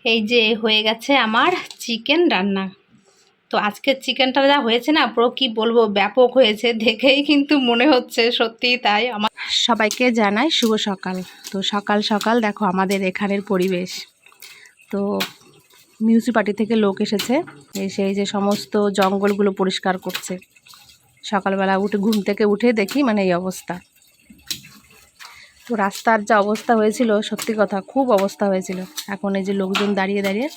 এই যে হয়ে গেছে আমার চিকেন রান্না। তো আজকের চিকেনটা যা হয়েছে না, পুরো কি বলবো, ব্যাপক হয়েছে, দেখেই কিন্তু মনে হচ্ছে সত্যিই তাই। আমার সবাইকে জানাই শুভ সকাল। তো সকাল সকাল দেখো আমাদের এখানের পরিবেশ। তো মিউনিসিপালিটি থেকে লোক এসেছে, এসে এই যে সমস্ত জঙ্গলগুলো পরিষ্কার করছে। সকালবেলা উঠে ঘুম থেকে উঠে দেখি মানে এই অবস্থা। তো রাস্তার যা অবস্থা হয়েছিল, সত্যি কথা খুব অবস্থা হয়েছিল। এখন এই যে লোকজন দাঁড়িয়ে দাঁড়িয়ে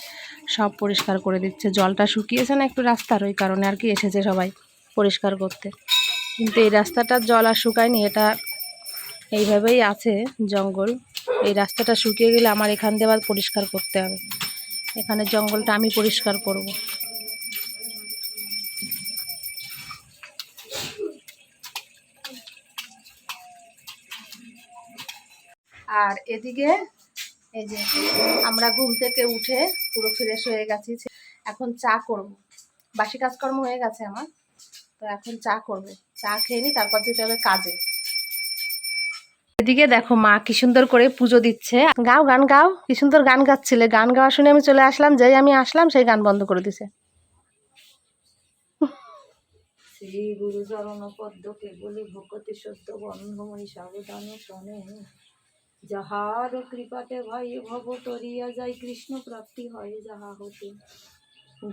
সব পরিষ্কার করে দিচ্ছে। জলটা শুকিয়েছে না একটু রাস্তার, ওই কারণে আর কি এসেছে সবাই পরিষ্কার করতে। কিন্তু এই রাস্তাটার জল আর শুকায়নি, এটা এইভাবেই আছে জঙ্গল। এই রাস্তাটা শুকিয়ে গেলে আমার এখান দিয়ে আবার পরিষ্কার করতে হবে। এখানে জঙ্গলটা আমি পরিষ্কার করব। আর এদিকে এই যে আমরা ঘুম থেকে উঠে পুরো ফ্রেশ হয়ে গেছি। এখন চা করব, বাসি কাজকর্ম হয়ে গেছে আমার। তো এখন চা করবে, চা খেয়ে নি, তারপর যেতে হবে কাজে। এদিকে দেখো মা কি সুন্দর করে পুজো দিচ্ছে। গাও, গান গাও। কি সুন্দর গান গাচ্ছিলে, গান গাওয়া শুনে আমি চলে আসলাম, যেই আমি আসলাম সেই গান বন্ধ করে দিছে। শ্রী গুরু চরণ পদ্ম কেবলি ভকতি সত্য বন্ধময়ী সাবধান শোনে, যাহার কৃপাতে ভাই ভব তরিয়া যায়, কৃষ্ণ প্রাপ্তি হয় যাহা হতে।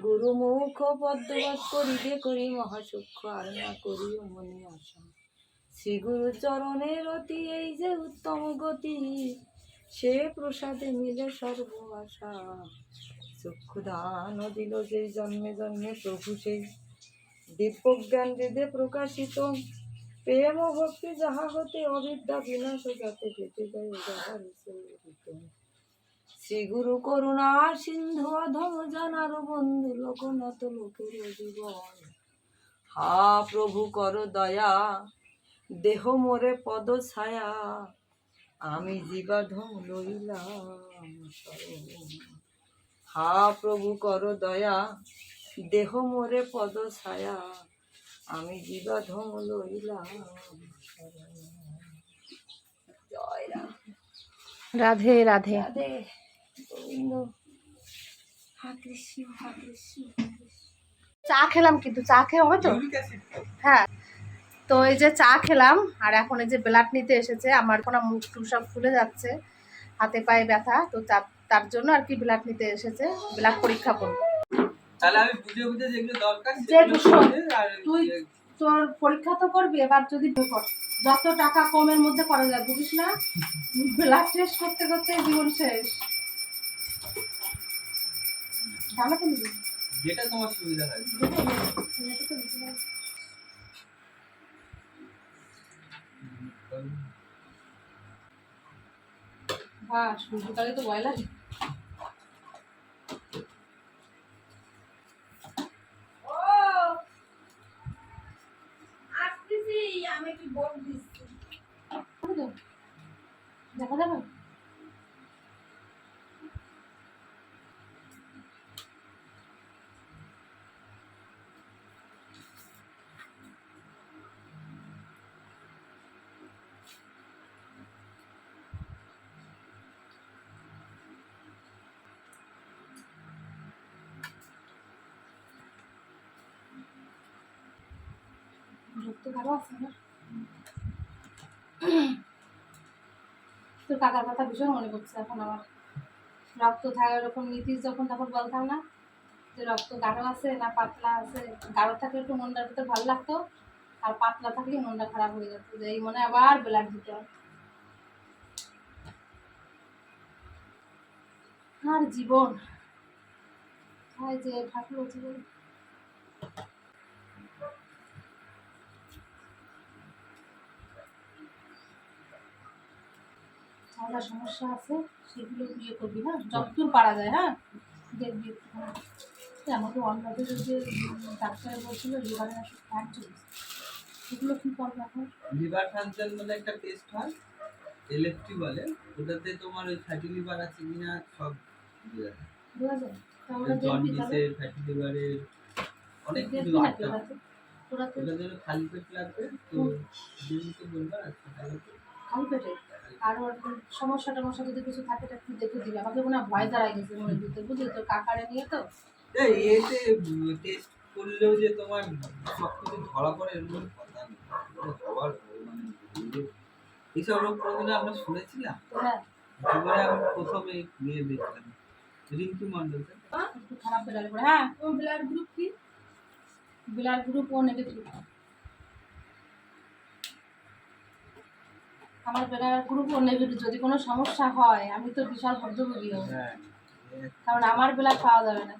গুরু মুখ পদ্মবাদ করিবে করি মহাসুখ, আর না করি মনে আশা। শ্রী গুরু চরণের অতি এই যে উত্তম গতি, সে প্রসাদে মিলে সর্ব আশা। চক্ষু দান দিল যে জন্মে জন্মে প্রভু, সেই দিব্য জ্ঞান বেদে প্রকাশিত। প্রেম ও ভক্তি যাহা হতে অবিদ্যা বিনাশ যাতে যেতে যায় যাহার চরিত। শ্রী গুরু করুণা সিন্ধু অধম জানার বন্ধু, লোকনাথ লোকের জীবন। হা প্রভু কর দয়া, দেহ মোরে পদ ছায়া, আমি জীবাধম লইলাম শরণ। হা প্রভু কর দয়া, দেহ মোরে পদ ছায়া, আমি জীবাধম লইলাম শরণ। জয় রাম। রাধে রাধে। রাধে গোবিন্দ, হা কৃষ্ণ হা কৃষ্ণ। চা খেলাম, কিন্তু চা খেয়ে হবে তো? হ্যাঁ। তো এই যে চা খেলাম, আর এখন এই যে ব্লাড নিতে এসেছে। আমার কোনো মুখ টুক সব ফুলে যাচ্ছে, হাতে পায়ে ব্যথা। তো তার জন্য আর কি ব্লাড নিতে এসেছে, ব্লাড পরীক্ষা করবো। তাহলে আমি বুঝে বুঝে যেগুলো দরকার তুই তোর পরীক্ষা তো করবি, এবার যদি যত টাকা কমের মধ্যে করা যায়, বুঝিস না? ব্লাড টেস্ট করতে করতে জীবন শেষ। জানা তো নিবি, যেটা তোমার সুবিধা হয়। হ্যাঁ, সূর্যকালে তো ভয় লাগে। আমি কি বল দিচ্ছি দেখা যাবে। রক্ত ভালো আছে না? তোর কাকার কথা ভীষণ মনে পড়ছে এখন আমার। রক্ত থাকা এরকম নীতিশ যখন তখন বলতাম না যে রক্ত গাঢ় আছে না পাতলা আছে। গাঢ় থাকলে একটু মনটার ভিতরে ভালো লাগতো, আর পাতলা থাকলে মনটা খারাপ হয়ে যেত, যে এই মনে আবার ব্লাড দিতে হয়। আর জীবন হয় যে থাকলো জীবন। যা সমস্যা আছে সেগুলো ইয়ে করবি, হ্যাঁ, যতদূর পারা যায়। হ্যাঁ, দেখবি। আমাকে অন্যদের যে ডাক্তারে বলছিল লিভারের একটা ফ্যাট চলছে, সেগুলো কি করবে এখন? লিভার ফাংশন বলে একটা টেস্ট হয়, এলএফটি বলে। ওটাতে তোমার ওই ফ্যাটি লিভার আছে কিনা সব বোঝা যায়। জন্ডিসের, ফ্যাটি লিভারের অনেক কিছু আছে। ওটার জন্য খালি পেট লাগবে। তো দিনকে বলবা খালি পেটে আর ওর সমস্যা টমস্যা যদি কিছু থাকে একটু দেখে দিবে, আমাকে মনে হয় ভয় দাঁড়ায় গেছে মনে দিতে, বুঝলি তো, কাকারে নিয়ে তো। এই এতে টেস্ট করলেও যে তোমার সবকিছু ধরা পড়ে এরকম কথা নেই। হওয়ার মানে এইসব রোগ কোনোদিন আমরা শুনেছিলাম? হ্যাঁ, জীবনে আমি প্রথমে নিয়ে দেখলাম রিঙ্কি মন্ডল। একটু খারাপ বেলার পরে। হ্যাঁ, ও ব্লাড গ্রুপ কি? ব্লাড গ্রুপ ও নেগেটিভ। আমার ব্লাড গ্রুপ ও নেগেটিভ, যদি কোনো সমস্যা হয় আমি তো বিশাল ভুক্তভোগী হব, হ্যাঁ কারণ আমার ব্লাড পাওয়া যাবে না।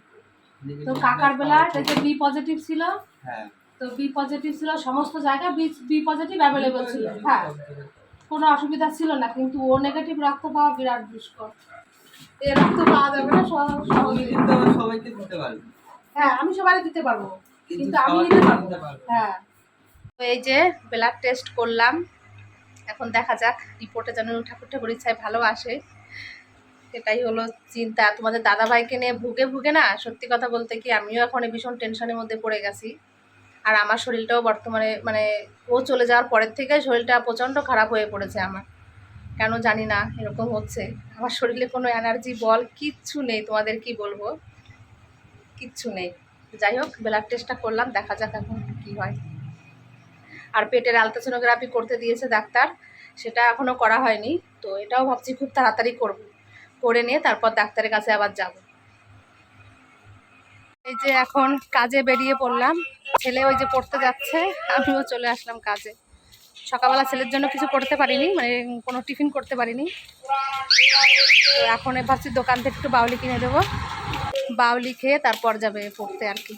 তো কাকার ব্লাড এই যে বি পজিটিভ ছিল, হ্যাঁ তো বি পজিটিভ ছিল সমস্ত জায়গায়, বি পজিটিভ অ্যাভেলেবল ছিল, হ্যাঁ, কোনো অসুবিধা ছিল না। কিন্তু ও নেগেটিভ রক্ত পাওয়া বিরাট দুষ্কর, এ রক্ত পাওয়া যাবে না সহজে। কিন্তু আবার সবাইকে দিতে পারবে। হ্যাঁ, আমি সবাই দিতে পারবো, কিন্তু আমি সবাইকে নিতে পারবো। দিতে পারবে। হ্যাঁ, তো এই যে ব্লাড টেস্ট করলাম, এখন দেখা যাক রিপোর্টে যেন ঠাকুর ঠাকুর ইচ্ছায় ভালো আসে। এটাই হলো চিন্তা। তোমাদের দাদাভাইকে নিয়ে ভুগে ভুগে না, সত্যি কথা বলতে কি আমিও এখন ভীষণ টেনশনের মধ্যে পড়ে গেছি। আর আমার শরীরটাও বর্তমানে মানে ও চলে যাওয়ার পরের থেকে শরীরটা প্রচণ্ড খারাপ হয়ে পড়েছে আমার, কেন জানি না এরকম হচ্ছে। আমার শরীরে কোনো এনার্জি বল কিচ্ছু নেই, তোমাদের কি বলবো, কিচ্ছু নেই। যাই হোক, ব্লাড টেস্টটা করলাম, দেখা যাক এখন কি হয়। আর পেটের আলট্রাসোনোগ্রাফি করতে দিয়েছে ডাক্তার, সেটা এখনও করা হয়নি। তো এটাও ভাবছি খুব তাড়াতাড়ি করব, করে নিয়ে তারপর ডাক্তারের কাছে আবার যাব। এই যে এখন কাজে বেরিয়ে পড়লাম, ছেলে ওই যে পড়তে যাচ্ছে, আমিও চলে আসলাম কাজে। সকালবেলা ছেলের জন্য কিছু করতে পারিনি, মানে কোনো টিফিন করতে পারিনি। তো এখন ভাবছি দোকান থেকে একটু বাউলি কিনে দেবো, বাউলি খেয়ে তারপর যাবে পড়তে আর কি।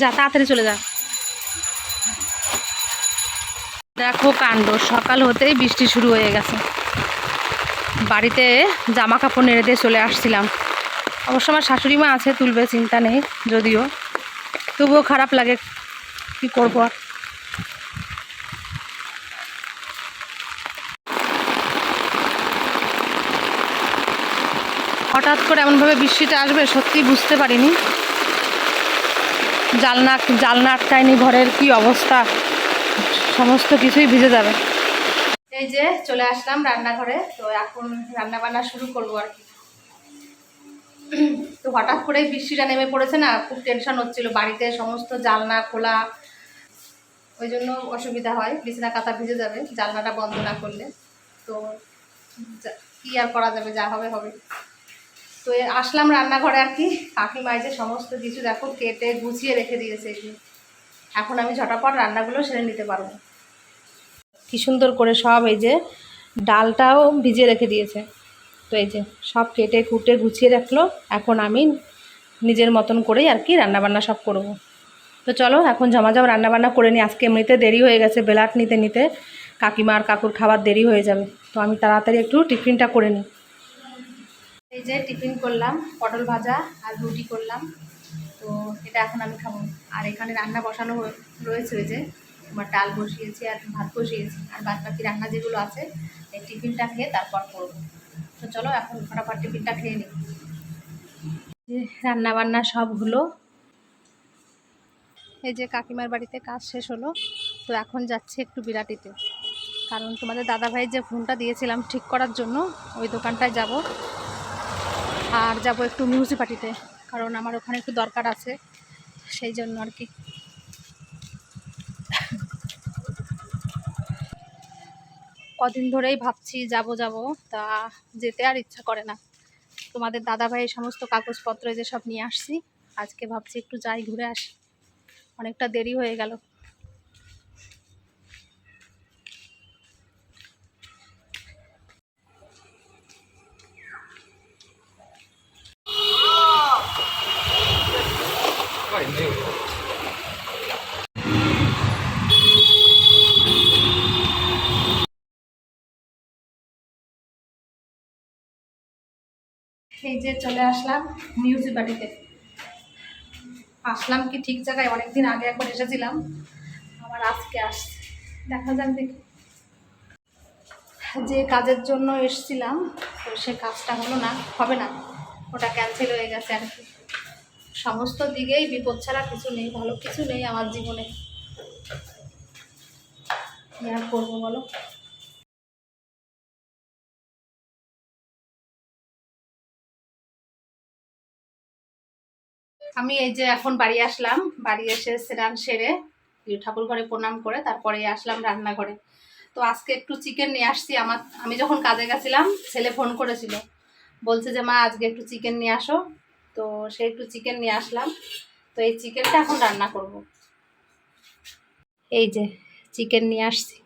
যা তাড়াতাড়ি চলে যা। দেখো কাণ্ড, সকাল হতেই বৃষ্টি শুরু হয়ে গেছে। বাড়িতে জামা কাপড় নেড়ে দিয়ে চলে আসছিলাম, অবশ্য আমার শাশুড়ি মা আছে, তুলবে, চিন্তা নেই, যদিও তবুও খারাপ লাগে, কি করবো আর। হঠাৎ করে এমনভাবে বৃষ্টিটা আসবে সত্যি বুঝতে পারিনি। জালনা আটকায়নি, ঘরের কি অবস্থা, সমস্ত কিছুই ভিজে যাবে। এই যে চলে আসলাম রান্নাঘরে, তো এখন রান্না বান্না শুরু করবো আর কি। তো হঠাৎ করেই বৃষ্টিটা নেমে পড়েছে না, খুব টেনশন হচ্ছিল, বাড়িতে সমস্ত জালনা খোলা, ওই জন্য অসুবিধা হয়, বিছানা কাঁথা ভিজে যাবে জানলাটা বন্ধ না করলে। তো কি আর করা যাবে, যা হবে হবে। তো আসলাম রান্নাঘরে আর কি, কাকিমা যে সমস্ত কিছু দেখো কেটে গুছিয়ে রেখে দিয়েছে, এখন আমি ঝটাপট রান্নাগুলো সেরে নিতে পারবো। কি সুন্দর করে সব, এই যে ডালটাও ভিজিয়ে রেখে দিয়েছে, তো এই যে সব কেটে কুটে গুছিয়ে রাখলো। এখন আমি নিজের মতন করেই আর কি রান্নাবান্না সব করব। তো চলো এখন ঝমাঝম রান্নাবান্না করে নিই, আজকে এমনিতে দেরি হয়ে গেছে, বেলাট নিতে নিতে কাকিমা আর কাকুর খাবার দেরি হয়ে যাবে, তো আমি তাড়াতাড়ি একটু টিফিনটা করে নিই। এই যে টিফিন করলাম, পটল ভাজা আর রুটি করলাম, তো এটা এখন আমি খাবো। আর এখানে রান্না বসানো রয়েছে, ওই যে আমার ডাল বসিয়েছি আর ভাত বসিয়েছি, আর বাদ বাকি রান্না যেগুলো আছে এই টিফিনটা খেয়ে তারপর করবো। তো চলো এখন ফটাফট টিফিনটা খেয়ে নিই। রান্না বান্না সব হলো, এই যে কাকিমার বাড়িতে কাজ শেষ হলো, তো এখন যাচ্ছি একটু বিরাটিতে, কারণ তোমাদের দাদাভাই যে ফোনটা দিয়েছিলাম ঠিক করার জন্য ওই দোকানটায় যাব। আর যাব একটু মিউনিসিপালিটিতে, কারণ আমার ওখানে একটু দরকার আছে, সেই জন্য আর কি। কদিন ধরেই ভাবছি যাব যাব, তা যেতে আর ইচ্ছা করে না। তোমাদের দাদাভাই সমস্ত কাগজপত্র যে সব নিয়ে আসছি, আজকে ভাবছি একটু যাই, ঘুরে আসি, অনেকটা দেরি হয়ে গেল। এই যে চলে আসলাম মিউনিসিপালিটিতে, আসলাম কি ঠিক জায়গায়, অনেকদিন আগে একবার এসেছিলাম, আবার আজকে আসছি, দেখা যাক দেখি। যে কাজের জন্য এসেছিলাম তো সে কাজটা হলো না, হবে না, ওটা ক্যান্সেল হয়ে গেছে আর কি। সমস্ত দিকেই বিপদ ছাড়া কিছু নেই, ভালো কিছু নেই আমার জীবনে। কি আর করবো বলো। আমি এই যে এখন বাড়ি আসলাম, বাড়ি এসে স্নান সেরে ঠাকুর ঘরে প্রণাম করে তারপরে আসলাম রান্নাঘরে। তো আজকে একটু চিকেন নিয়ে আসছি। আমি যখন কাজে গেছিলাম ছেলে ফোন করেছিল, বলছে যে মা আজকে একটু চিকেন নিয়ে আসো। তো সে একটু চিকেন নিয়ে আসলাম। তো এই চিকেনটা এখন রান্না করব। এই যে চিকেন নিয়ে আসছি।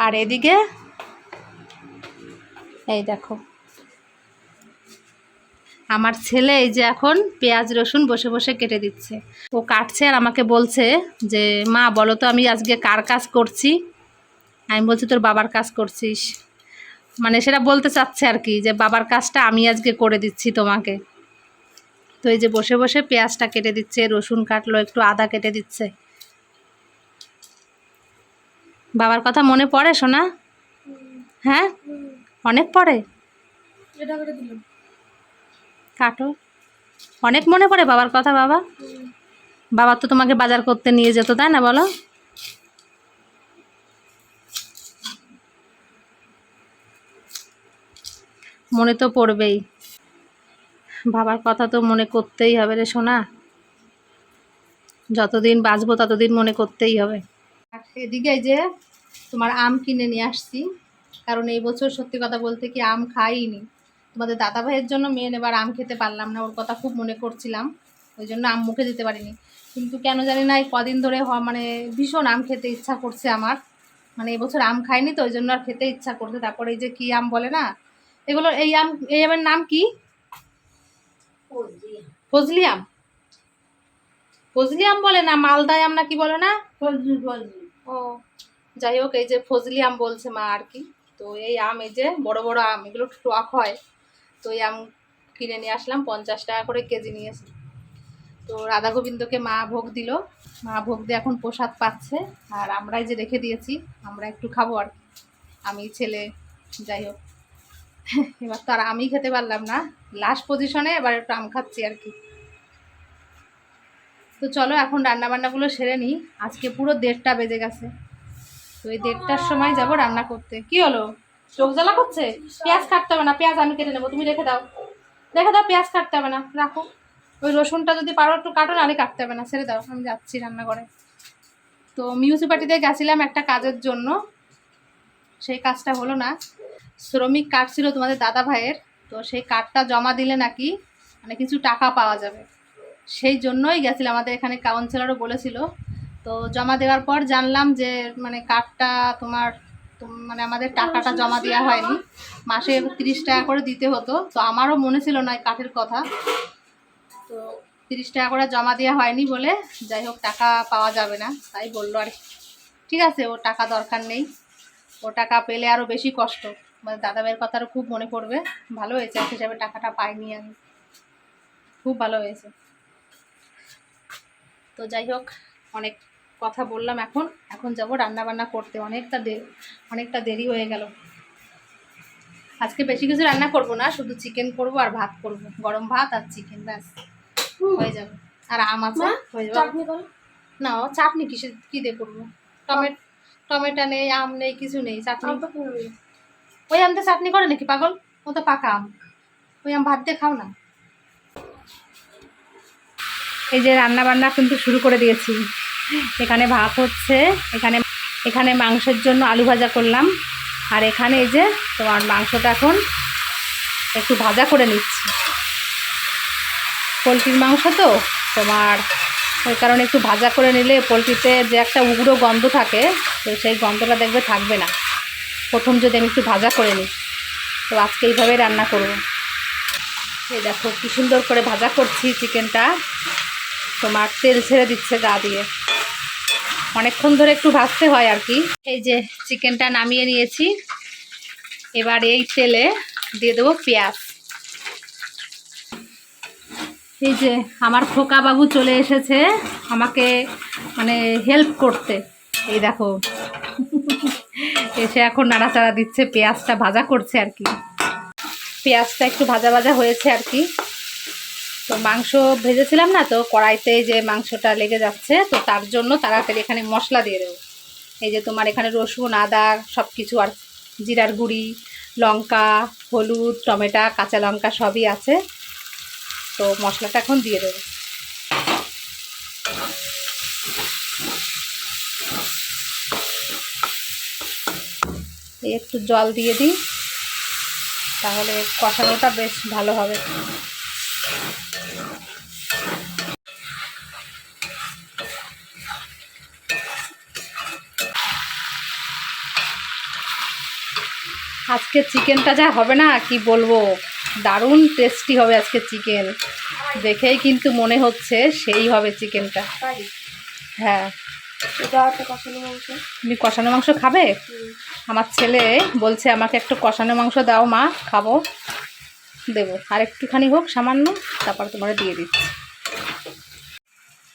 আর এদিকে এই দেখো আমার ছেলে এই যে এখন পেঁয়াজ রসুন বসে বসে কেটে দিচ্ছে। ও কাটছে আর আমাকে বলছে যে মা বলো তো আমি আজকে কার কাজ করছি। আমি বলছি তোর বাবার কাজ করছিস, মানে সেটা বলতে চাচ্ছে আর কি, যে বাবার কাজটা আমি আজকে করে দিচ্ছি তোমাকে। তো এই যে বসে বসে পেঁয়াজটা কেটে দিচ্ছে, রসুন কাটলো, একটু আদা কেটে দিচ্ছে। বাবার কথা মনে পড়ে সোনা? হ্যাঁ অনেক পড়ে। কাটো, অনেক মনে পড়ে বাবার কথা। বাবা তো তোমাকে বাজার করতে নিয়ে যেত, তাই না বলো? মনে তো পড়বেই, বাবার কথা তো মনে করতেই হবে রে সোনা। যতদিন বাঁচবো ততদিন মনে করতেই হবে। আর এদিকে এই যে তোমার আম কিনে নিয়ে আসছি, কারণ এই বছর সত্যি কথা বলতে কি আম খাইনি। তোমাদের দাদা ভাইয়ের জন্য মেয়ে নেবার আম খেতে পারলাম না, ওর কথা খুব মনে করছিলাম, ওই জন্য আম মুখে দিতে পারিনি। কিন্তু কেন জানি না এই কদিন ধরে মানে ভীষণ আম খেতে ইচ্ছা করছে আমার। মানে এবছর আম খাইনি তো ওই জন্য আর খেতে ইচ্ছা করছে। তারপরে এই যে কি আম বলে না এগুলো, এই আমের নাম কি? ফজলি আম। ফজলি আম বলে না মালদায় আম না কি বলে না? ও যাই হোক, এই যে ফজলি আম বলছে মা আর কি। তো এই আম, এই যে বড় বড় আম, এগুলো টক হয়। তো এই আম কিনে নিয়ে আসলাম, 50 টাকা করে কেজি নিয়েছি। তো রাধা গোবিন্দকে মা ভোগ দিল, মা ভোগ দিয়ে এখন প্রসাদ পাচ্ছে। আর আমরাই যে রেখে দিয়েছি, আমরা একটু খাবো আর কি, আমি ছেলে। যাই হোক, এবার তো আর আমি খেতে পারলাম না, লাস্ট পজিশনে এবার একটু আম খাচ্ছি আর কি। তো চলো এখন রান্না বান্নাগুলো সেরে নিই। আজকে পুরো 1:30 বেজে গেছে। তো এই 1:30টার সময় যাব রান্না করতে। কি হলো, চোখ জ্বালা করছে? পেঁয়াজ কাটতে হবে না, পেঁয়াজ আমি কেটে নেবো, তুমি রেখে দাও। রেখে দাও, পেঁয়াজ কাটতে হবে না, রাখো। ওই রসুনটা যদি পারো একটু কাটো, নাহলে কাটতে হবে না, ছেড়ে দাও, আমি যাচ্ছি রান্নাঘরে। তো মিউনিসিপালিটিতে গেছিলাম একটা কাজের জন্য, সেই কাজটা হলো না। শ্রমিক কার্ড ছিল তোমাদের দাদা ভাইয়ের, তো সেই কার্ডটা জমা দিলে নাকি মানে কিছু টাকা পাওয়া যাবে, সেই জন্যই গেছিলাম। আমাদের এখানে কাউন্সিলরও বলেছিল। তো জমা দেওয়ার পর জানলাম যে মানে কার্ডটা তোমার মানে আমাদের টাকাটা জমা দেওয়া হয়নি, মাসে 30 টাকা করে দিতে হতো। তো আমারও মনে ছিল না এই কার্ডের কথা। তো 30 টাকা করে জমা দেওয়া হয়নি বলে যাই হোক টাকা পাওয়া যাবে না, তাই বললো আর কি। ঠিক আছে, ও টাকা দরকার নেই, ও টাকা পেলে আরও বেশি কষ্ট। মানে দাদা ভাইয়ের কথারও খুব মনে পড়বে। ভালো হয়েছে এক হিসাবে টাকাটা পাইনি আমি, খুব ভালো হয়েছে। তো যাই হোক, অনেক কথা বললাম। এখন যাব রান্না বান্না করতে, অনেকটা দেরি হয়ে গেল। আজকে বেশি কিছু রান্না করব না, শুধু চিকেন করব আর ভাত করব, গরম ভাত আর চিকেন, ব্যাস হয়ে যাবে। আর আম আছে, হয়ে যাবে। না চাটনি কি দিয়ে করবো? টমেটো নেই, আম নেই, কিছু নেই, চাটনি। ওই আমতে চাটনি করে নাকি পাগল? ও তো পাকা আম, ওই আম ভাত দিয়ে খাও না। এই যে রান্না বান্না কিন্তু শুরু করে দিয়েছি। এখানে ভাত হচ্ছে, এখানে মাংসের জন্য আলু ভাজা করলাম। আর এখানে এই যে তোমার মাংসটা এখন একটু ভাজা করে নিচ্ছি। পোলট্রির মাংস তো তোমার, ওই কারণে একটু ভাজা করে নিলে পোলট্রিতে যে একটা উগ্র গন্ধ থাকে, তো সেই গন্ধটা দেখবে থাকবে না প্রথম যদি আমি একটু ভাজা করে নিই। তো আজকে এইভাবেই রান্না করব। এই দেখো কি সুন্দর করে ভাজা করছি চিকেনটা, তোমার তেল ছেড়ে দিচ্ছে গা দিয়ে, অনেকক্ষণ ধরে একটু ভাজতে হয় আর কি। এই যে চিকেনটা নামিয়ে নিয়েছি, এবার এই তেলে দিয়ে দেবো পেঁয়াজ। এই যে আমার খোকা বাবু চলে এসেছে আমাকে মানে হেল্প করতে, এই দেখো এসে এখন নাড়াচাড়া দিচ্ছে, পেঁয়াজটা ভাজা করছে আর কি। পেঁয়াজটা একটু ভাজা ভাজা হয়েছে আর কি। তো মাংস ভেজেছিলাম না, তো কড়াইতে যে মাংসটা লেগে যাচ্ছে, তো তার জন্য তাড়াতাড়ি এখানে মশলা দিয়ে দেবো। এই যে তোমার এখানে রসুন, আদা সব কিছু, আর জিরার গুঁড়ি, লঙ্কা, হলুদ, টমেটো, কাঁচা লঙ্কা সবই আছে। তো মশলাটা এখন দিয়ে দেবো। এই একটু জল দিয়ে দিই, তাহলে কষানোটা বেশ ভালো হবে। আজকে চিকেনটা যা হবে না কি বলবো, দারুণ টেস্টি হবে আজকে চিকেন। দেখেই কিন্তু মনে হচ্ছে সেই হবে চিকেনটা। হ্যাঁ, তুমি কষানো মাংস খাবে? আমার ছেলে বলছে আমাকে একটু কষানো মাংস দাও মা, খাবো। দেবো, আর একটুখানি হোক সামান্য, তারপর তোমার দিয়ে দিচ্ছি।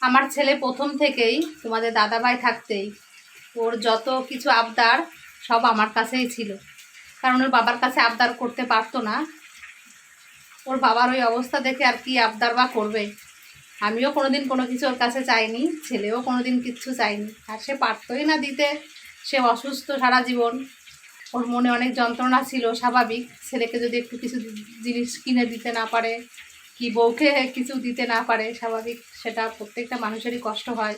আমার ছেলে প্রথম থেকেই, তোমাদের দাদাভাই থাকতেই, ওর যত কিছু আবদার সব আমার কাছেই ছিল। কারণ ওর বাবার কাছে আবদার করতে পারতো না। ওর বাবার ওই অবস্থা দেখে আর কি আবদার বা করবে। আমিও কোনোদিন কোনো কিছু ওর কাছে চাইনি, ছেলেও কোনোদিন কিচ্ছু চাইনি, আর সে পারতোই না দিতে। সে অসুস্থ সারা জীবন, ওর মনে অনেক যন্ত্রণা ছিল, স্বাভাবিক। ছেলেকে যদি একটু কিছু জিনিস কিনে দিতে না পারে, কি বউকে কিছু দিতে না পারে, স্বাভাবিক, সেটা প্রত্যেকটা মানুষেরই কষ্ট হয়।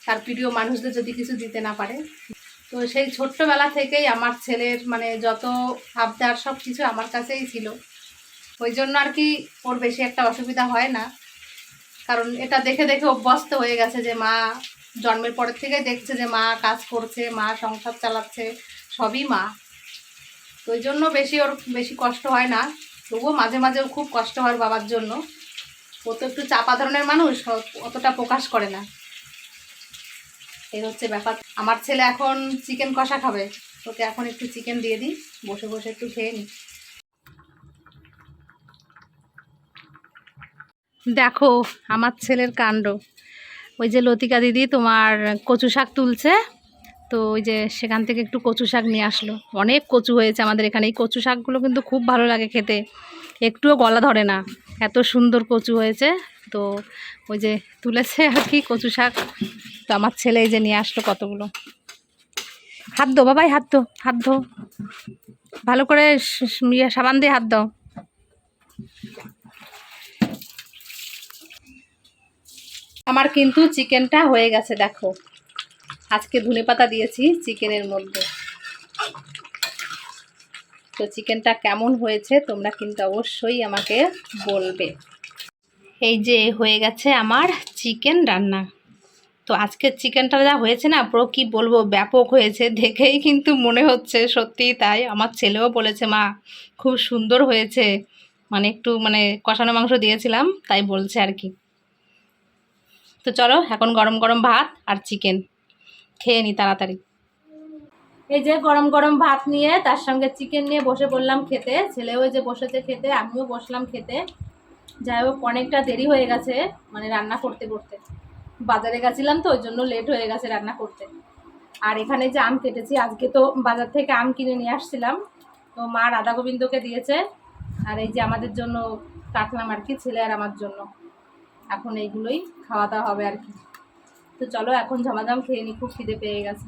তার প্রিয় মানুষদের যদি কিছু দিতে না পারে। তো সেই ছোট্টবেলা থেকেই আমার ছেলের মানে যত আবদার সব কিছু আমার কাছেই ছিল। ওই জন্য আর কি ওর বেশি একটা অসুবিধা হয় না। কারণ এটা দেখে দেখে অভ্যস্ত হয়ে গেছে যে মা জন্মের পরের থেকে দেখছে যে মা কাজ করছে, মা সংসার চালাচ্ছে, সবই মা। তো ওই জন্য ওর বেশি কষ্ট হয় না। তবুও মাঝে মাঝেও খুব কষ্ট হয় বাবার জন্য। ও তো একটু চাপা ধরনের মানুষ, অতটা প্রকাশ করে না। এই হচ্ছে ব্যাপার। আমার ছেলে এখন চিকেন কষা খাবে, ওকে এখন একটু চিকেন দিয়ে দিই, বসে বসে একটু খেয়ে নিই। দেখো আমার ছেলের কাণ্ড। ওই যে লতিকা দিদি তোমার কচু শাক তুলছে, তো ওই যে সেখান থেকে একটু কচু শাক নিয়ে আসলো। অনেক কচু হয়েছে আমাদের এখানে। এই কচু শাকগুলো কিন্তু খুব ভালো লাগে খেতে, একটুও গলা ধরে না, এত সুন্দর কচু হয়েছে। তো ওই যে তুলেছে আর কি কচু শাক। তো আমার ছেলে এই যে নিয়ে আসলো কতগুলো। হাত দো বাবাই, হাত দো, হাত ধো ভালো করে, সাবান দিয়ে হাত দাও। আমার কিন্তু চিকেনটা হয়ে গেছে, দেখো আজকে ধনেপাতা দিয়েছি চিকেনের মধ্যে। তো চিকেনটা কেমন হয়েছে তোমরা কিন্তু অবশ্যই আমাকে বলবে। এই যে হয়ে গেছে আমার চিকেন রান্না। তো আজকের চিকেনটা যা হয়েছে না পুরো কি বলবো, ব্যাপক হয়েছে। দেখেই কিন্তু মনে হচ্ছে সত্যিই তাই। আমার ছেলেও বলেছে মা খুব সুন্দর হয়েছে, মানে একটু মানে কষানো মাংস দিয়েছিলাম তাই বলছে আর কি। তো চলো এখন গরম গরম ভাত আর চিকেন খেয়ে নি তাড়াতাড়ি। এই যে গরম গরম ভাত নিয়ে তার সঙ্গে চিকেন নিয়ে বসে পড়লাম খেতে। ছেলেও এই যে বসেছে খেতে, আমিও বসলাম খেতে। যাই হোক অনেকটা দেরি হয়ে গেছে মানে রান্না করতে করতে। বাজারে গেছিলাম তো ওই জন্য লেট হয়ে গেছে রান্না করতে। আর এখানে যে আম কেটেছি, আজকে তো বাজার থেকে আম কিনে নিয়ে আসছিলাম, তো মা রাধা গোবিন্দকে দিয়েছে। আর এই যে আমাদের জন্য কাটলাম আর কি, ছেলে আর আমার জন্য। এখন এইগুলোই খাওয়া দাওয়া হবে আর কি। তো চলো এখন ঝমাঝম খেয়ে নি, খুব খিদে পেয়ে গেছে।